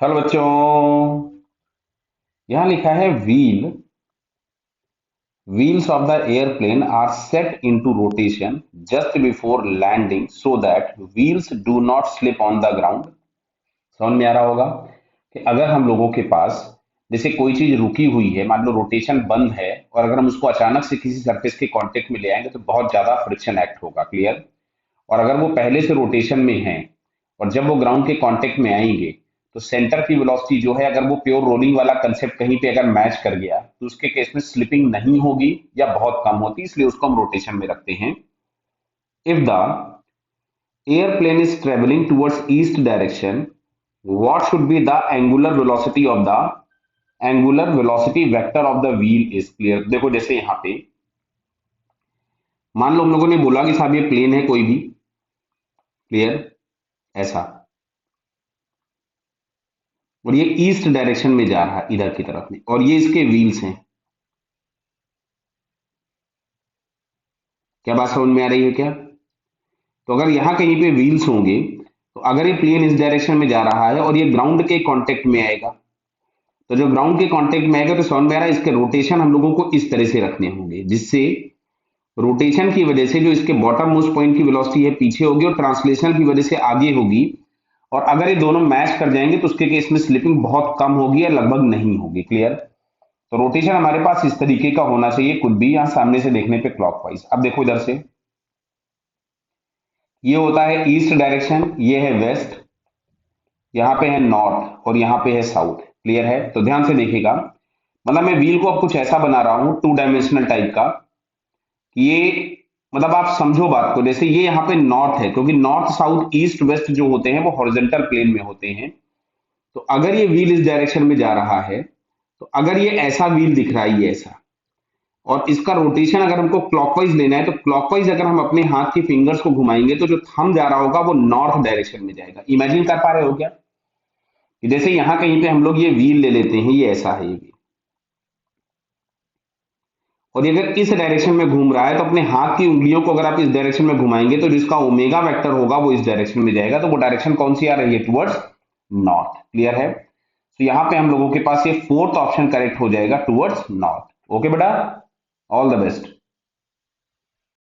Hello बच्चों। यहां लिखा है wheels of the airplane are set into rotation just before landing so that wheels do not slip on the ground. समझ में आ रहा होगा कि अगर हम लोगों के पास जैसे कोई चीज रुकी हुई है, मान लो रोटेशन बंद है, और अगर हम उसको अचानक से किसी सरफेस के कांटेक्ट में ले आएंगे तो बहुत ज्यादा फ्रिक्शन एक्ट होगा। क्लियर? और अगर वो पहले से रोटेशन में है और जब वो ग्राउंड के कांटेक्ट में आएंगे तो सेंटर की वेलोसिटी जो है, अगर वो प्योर रोलिंग वाला कंसेप्ट कहीं पे अगर मैच कर गया तो उसके केस में स्लिपिंग नहीं होगी या बहुत कम होती, इसलिए उसको हम रोटेशन में रखते हैं। If the airplane is travelling towards east direction, what should be the angular velocity vector of the wheel is clear। देखो जैसे यहाँ पे मान लो हम लोगों ने बोला कि साहब ये प्लेन है कोई भी। क्लियर? ऐसा, और ये ईस्ट डायरेक्शन में जा रहा है इधर की तरफ में, और ये इसके व्हील्स हैं। क्या बात समझ में आ रही है क्या? तो अगर यहाँ कहीं पे व्हील्स होंगे तो अगर ये प्लेन इस डायरेक्शन में जा रहा है और ये ग्राउंड के कांटेक्ट में आएगा, तो जो ग्राउंड के कांटेक्ट में आएगा तो समझ में आ रहा है इसके रोटेशन हम लोगों को इस तरह से रखने होंगे, जिससे रोटेशन की वजह से जो इसके बॉटम मोस्ट पॉइंट की वेलोसिटी है पीछे होगी और ट्रांसलेशनल की वजह से आगे होगी। और अगर ये दोनों मैच कर जाएंगे तो उसके केस में स्लिपिंग बहुत कम होगी या लगभग नहीं होगी। क्लियर? तो रोटेशन हमारे पास इस तरीके का होना चाहिए, कुछ भी यहां सामने से देखने पे क्लॉकवाइज। अब देखो इधर से, ये होता है ईस्ट डायरेक्शन, ये है वेस्ट, यहाँ पे है नॉर्थ और यहाँ पे है साउथ। क्लियर है? तो ध्यान से देखिएगा, मतलब मैं व्हील को अब कुछ ऐसा बना रहा हूं टू डायमेंशनल टाइप का कि ये, मतलब आप समझो बात को, जैसे ये यहाँ पे नॉर्थ है, क्योंकि नॉर्थ साउथ ईस्ट वेस्ट जो होते हैं वो हॉरिजॉन्टल प्लेन में होते हैं। तो अगर ये व्हील इस डायरेक्शन में जा रहा है, तो अगर ये ऐसा व्हील दिख रहा है, ये ऐसा, और इसका रोटेशन अगर हमको क्लॉकवाइज लेना है तो क्लॉकवाइज अगर हम अपने हाथ की फिंगर्स को घुमाएंगे तो जो थंब जा रहा होगा वो नॉर्थ डायरेक्शन में जाएगा। इमेजिन कर पा रहे हो क्या कि जैसे यहां कहीं पे हम लोग ये व्हील ले लेते हैं, ये ऐसा है ये व्हील, और ये अगर इस डायरेक्शन में घूम रहा है तो अपने हाथ की उंगलियों को अगर आप इस डायरेक्शन में घुमाएंगे तो जिसका ओमेगा वेक्टर होगा वो इस डायरेक्शन में जाएगा। तो वो डायरेक्शन कौन सी आ रही है? Towards north. क्लियर है? तो यहाँ पे हम लोगों के पास ये फोर्थ ऑप्शन करेक्ट हो जाएगा, टुवर्ड्स नॉर्थ। ओके बेटा, ऑल द बेस्ट।